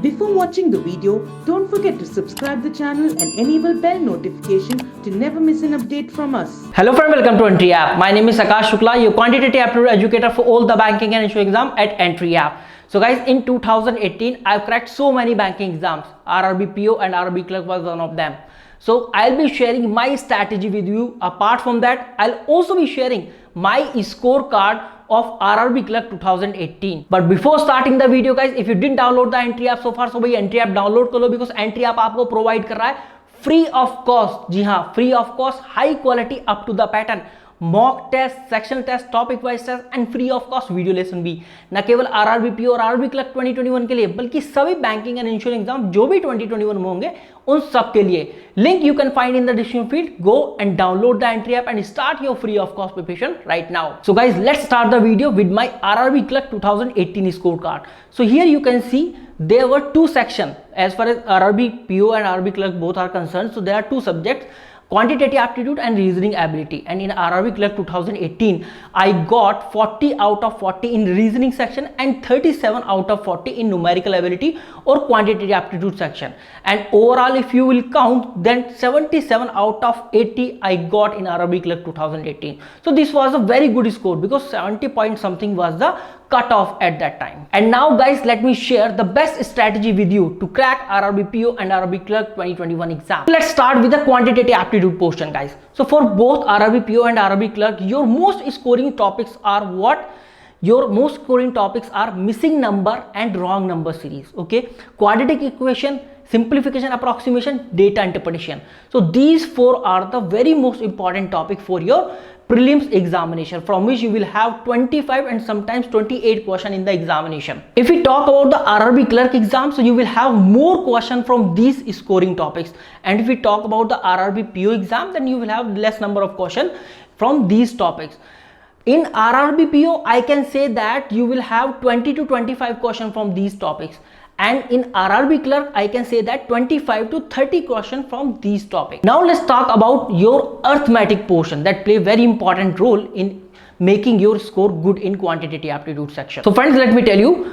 Before watching the video, don't forget to subscribe the channel and enable bell notification to never miss an update from us. Hello friend, welcome to Entry App. My name is Akash Shukla, your quantitative aptitude educator for all the banking and insurance exam at Entry App. So guys, in 2018, I've cracked so many banking exams. RRB PO and RRB Clerk was one of them. So I'll be sharing my strategy with you. Apart from that, I'll also be sharing my scorecard of RRB Clerk 2018. But before starting the video guys, if you didn't download the Entry App so far, so भाई Entry App download कर लो, because Entry App आपको provide कर रहा है free of cost. जी हाँ, free of cost, high quality up to the pattern, mock test, section test, topic wise test and free of cost video lesson भी. न केवल आरआरबी और आरआरबी क्लर्क 2021 के लिए, बल्कि सभी बैंकिंग एंड इंश्योरेंस एग्जाम जो भी 2021 में होंगे उन सब के लिए. Link you can find in the description field. Go and download the entry app and start your free of cost preparation right now. So guys, let's start the video with my RRB clerk 2018 score card. So here you can see there were two sections as far as RRB PO and RRB Clerk both are concerned. So there are two subjects, quantitative aptitude and reasoning ability. And in RRB Clerk 2018, I got 40 out of 40 in reasoning section and 37 out of 40 in numerical ability or quantitative aptitude section. And overall, if you will count, then 77 out of 80 I got in RRB Clerk 2018. So this was a very good score, because 70 point something was the cutoff at that time. And now guys, let me share the best strategy with you to crack RRB PO and RRB Clerk 2021 exam. Let's start with the quantitative aptitude portion guys. So for both RRB PO and RRB Clerk, your most scoring topics are what? Your most scoring topics are missing number and wrong number series. Okay, quadratic equation, simplification, approximation, data interpretation. So these four are the very most important topic for your prelims examination, from which you will have 25 and sometimes 28 question in the examination. If we talk about the RRB Clerk exam, so you will have more question from these scoring topics. And if we talk about the RRB PO exam, then you will have less number of question from these topics. In RRB PO, I can say that you will have 20 to 25 question from these topics. And in RRB Clerk, I can say that 25 to 30 question from these topics. Now let's talk about your arithmetic portion that play very important role in making your score good in quantitative aptitude section. So friends, let me tell you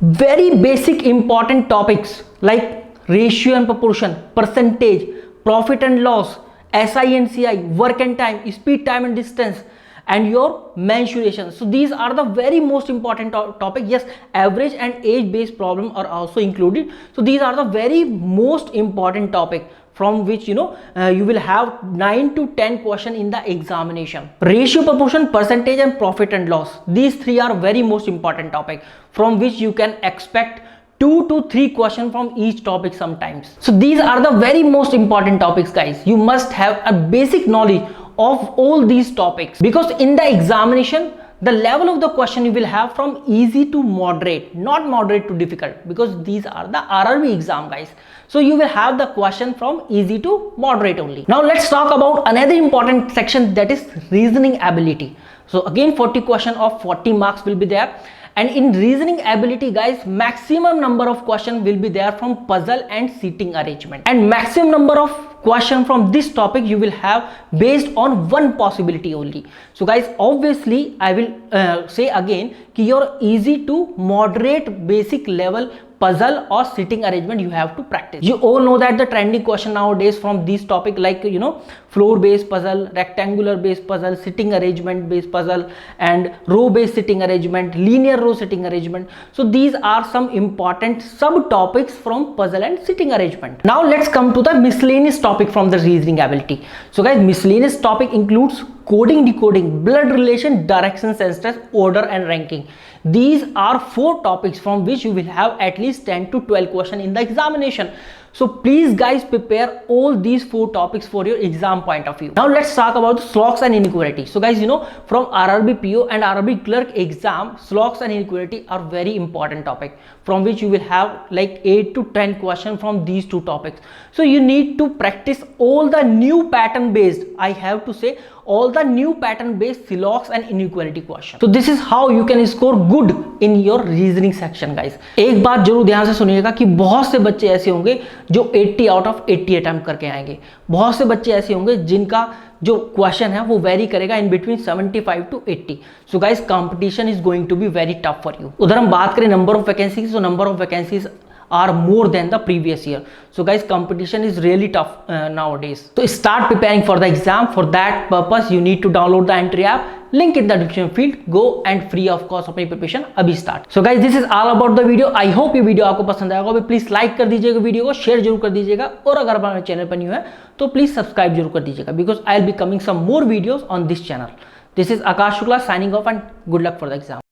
very basic important topics like ratio and proportion, percentage, profit and loss, SI and CI, work and time, speed, time and distance, and your mensuration. So these are the very most important topic. Yes, average and age based problem are also included. So these are the very most important topic from which you will have 9 to 10 question in the examination. Ratio, proportion, percentage and profit and loss, these three are very most important topic from which you can expect 2 to 3 questions from each topic sometimes. So these are the very most important topics guys. You must have a basic knowledge of all these topics, because in the examination the level of the question you will have from easy to moderate, not moderate to difficult, because these are the RRB exam guys. So you will have the question from easy to moderate only. Now let's talk about another important section, that is reasoning ability. So again 40 question of 40 marks will be there. And in reasoning ability guys, maximum number of question will be there from puzzle and seating arrangement, and maximum number of question from this topic you will have based on one possibility only. So guys, obviously I will say again कि your easy to moderate basic level puzzle or sitting arrangement you have to practice. You all know that the trending question nowadays from these topic like floor based puzzle, rectangular based puzzle, sitting arrangement based puzzle, and row based sitting arrangement, linear row sitting arrangement. So these are some important subtopics from puzzle and sitting arrangement. Now let's come to the miscellaneous topic from the reasoning ability. So guys, miscellaneous topic includes coding, decoding, blood relation, direction, census, order and ranking. These are 4 topics from which you will have at least 10 to 12 question in the examination. So please guys, prepare all these 4 topics for your exam point of view. Now let's talk about the slogs and inequality. So guys, from RRB PO and RRB Clerk exam, slogs and inequality are very important topic from which you will have like 8 to 10 question from these 2 topics. So you need to practice all the new pattern based, I have to say, all the new pattern based slogs and inequality question. So this is how you can score good in your reasoning section guys. एक बात जरूर ध्यान से सुनिएगा कि बहुत से बच्चे ऐसे होंगे जो 80 आउट ऑफ 80 अटेम्प्ट करके आएंगे, बहुत से बच्चे ऐसे होंगे जिनका जो क्वेश्चन है वो वेरी करेगा in between 75 to 80. So guys, competition is going to be very tough for you. उधर हम बात करें नंबर ऑफ वैकेंसीज, तो number of vacancies are more than the previous year. So guys, competition is really tough nowadays. So start preparing for the exam. For that purpose you need to download the Entry app, link in the description field. Go and free of cost अपनी preparation अभी start. So guys, this is all about the video. I hope ये video आपको पसंद आएगा. Please like कर दीजिएगा video को, share जरूर कर दीजिएगा, और अगर हमारे चैनल पर न्यू है तो प्लीज सब्सक्राइब जरूर कर दीजिएगा, because I will be coming some more videos on this channel. This is Akash Shukla signing off and good luck for the exam.